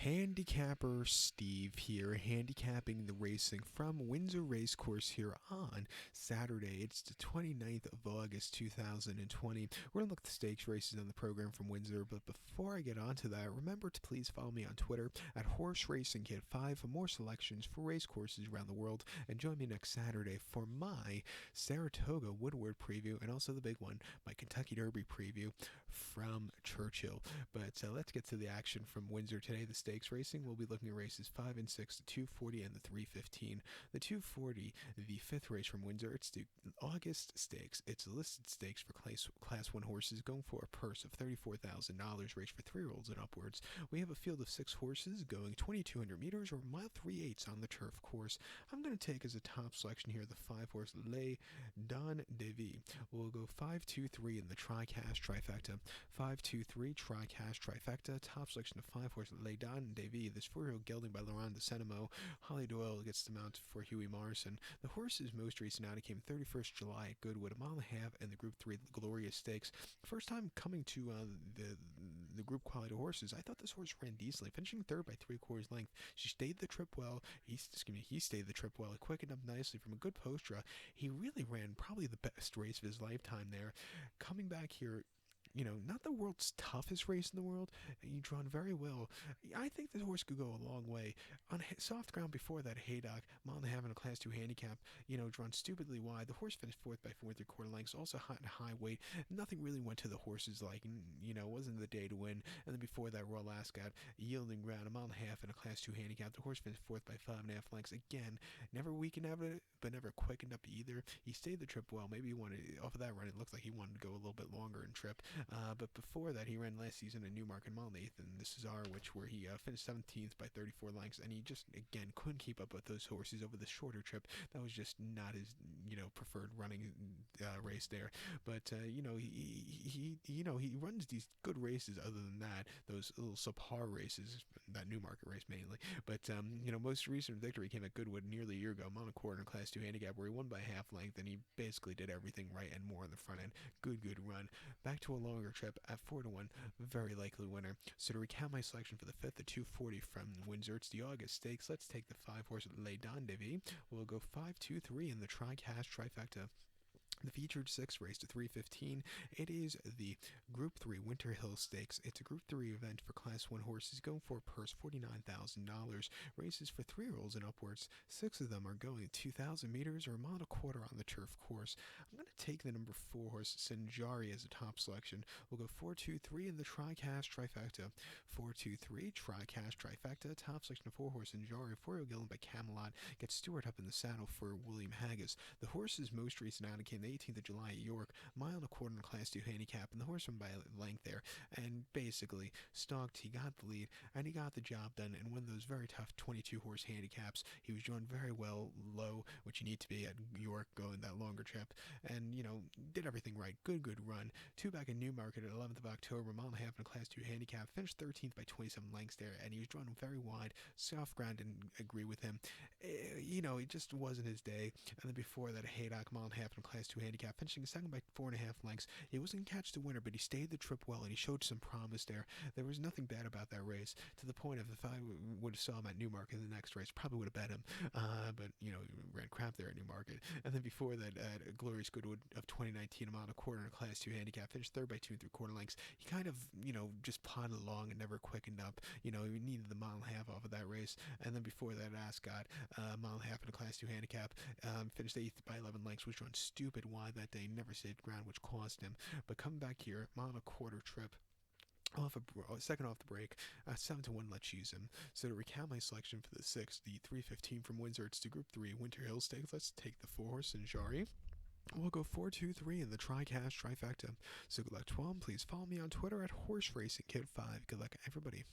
Handicapper Steve here, handicapping the racing from Windsor Racecourse here on Saturday. It's the 29th of August 2020. We're going to look at the stakes races on the program from Windsor, but before I get onto that, remember to please follow me on Twitter at Horse Racing Kid 5 for more selections for race courses around the world, and join me next Saturday for my Saratoga Woodward preview and also the big one, my Kentucky Derby preview from Churchill. But let's get to the action from Windsor today. The stakes racing, we'll be looking at races 5 and 6, the 240 and the 315. The 240, the fifth race from Windsor, it's the August stakes. It's a listed stakes for class 1 horses going for a purse of $34,000, race for 3-year-olds and upwards. We have a field of 6 horses going 2,200 meters or mile 3/8 on the turf course. I'm going to take as a top selection here the 5-horse Les Don Davy. We'll go 5-2-3 in the tri-cast trifecta. 5-2-3 tri-cast trifecta. Top selection of 5-horse Les Don Davy. This 4-year-old gelding by Laurent de Senemo. Holly Doyle gets the mount for Huey Morrison. The horse's most recent outing came 31st July at Goodwood, a mile and a half in the Group 3 Glorious Stakes. First time coming to the group quality horses. I thought this horse ran decently, finishing third by 3/4 length. She stayed the trip well. He stayed the trip well. He quickened up nicely from a good post draw. He really ran probably the best race of his lifetime there. Coming back here, not the world's toughest race in the world. You drawn very well. I think this horse could go a long way. On soft ground before that, Haydock, mile and a half in a Class 2 handicap, drawn stupidly wide. The horse finished 4th by 4 3/4 lengths, also hot and high weight. Nothing really went to the horse's liking, wasn't the day to win. And then before that, Royal Ascot, yielding ground, a mile and a half in a Class 2 handicap. The horse finished 4th by 5.5 lengths. Again, never weakened out of it, but never quickened up either. He stayed the trip well. Maybe he wanted, off of that run, it looks like he wanted to go a little bit longer in trip. But before that, he ran last season at Newmarket mile and 8th, and this is where he finished 17th by 34 lengths, and he just, again, couldn't keep up with those horses over the shorter trip. That was just not his, preferred running race there. But, he runs these good races other than that, those little subpar races, that Newmarket race mainly. But, most recent victory came at Goodwood nearly a year ago, mile and a quarter in Class 2 handicap, where he won by half length, and he basically did everything right and more on the front end. Good run. Back to a longer trip at 4-1, very likely winner. So to recount my selection for the 5th, the 240 from Windsor, it's the August Stakes. Let's take the 5-horse Les Don Davy. We'll go 5-2-3 in the tri-cast trifecta. The featured 6 race to 315. It is the Group 3 Winter Hill Stakes. It's a Group 3 event for Class 1 horses going for a purse $49,000. Races for 3-year-olds and upwards. 6 of them are going 2,000 meters or a mile and a quarter on the turf course. I'm going to take the number 4 horse Sinjari as a top selection. We'll go 4-2-3 in the tri-cast trifecta. 4-2-3 tri-cast trifecta. Top selection of 4 horse Sinjari. 4-year-old gelding by Camelot gets Stewart up in the saddle for William Haggis. The horse's most recent outing came the 18th of July at York, mile and a quarter in a Class 2 handicap, and the horse won by length there, and basically stalked. He got the lead, and he got the job done in one of those very tough 22-horse handicaps. He was drawn very well low, which you need to be at York going that longer trip, and, did everything right. Good run. 2 back in Newmarket at 11th of October, mile and a half in a Class 2 handicap, finished 13th by 27 lengths there, and he was drawn very wide. Soft ground didn't agree with him. It just wasn't his day. And then before that, Haydock, mile and a half in a Class 2 handicap, finishing second by 4.5 lengths. He wasn't catch the winner, but he stayed the trip well, and he showed some promise there. There was nothing bad about that race, to the point of if I would have saw him at Newmarket in the next race, probably would have bet him. But, he ran crap there at Newmarket. And then before that, at Glorious Goodwood of 2019, a mile and a quarter in a Class 2 handicap, finished third by 2 3/4 lengths. He kind of, just plodded along and never quickened up. He needed the mile and a half off of that race. And then before that, Ascot, mile and a half in a Class 2 handicap, finished 8th by 11 lengths, was drawn stupid wide that day, never saved ground, which cost him. But coming back here, mile and a quarter trip, second off the break, 7-1, let's use him. So to recount my selection for the 6th, the 315 from Windsor, it's the Group 3 Winter Hill Stakes. Let's take the 4 horse Sinjari. We'll go 4-2-3 in the tri-cast trifecta. So good luck to all. Please follow me on Twitter at Horse Racing Kid 5. Good luck, everybody.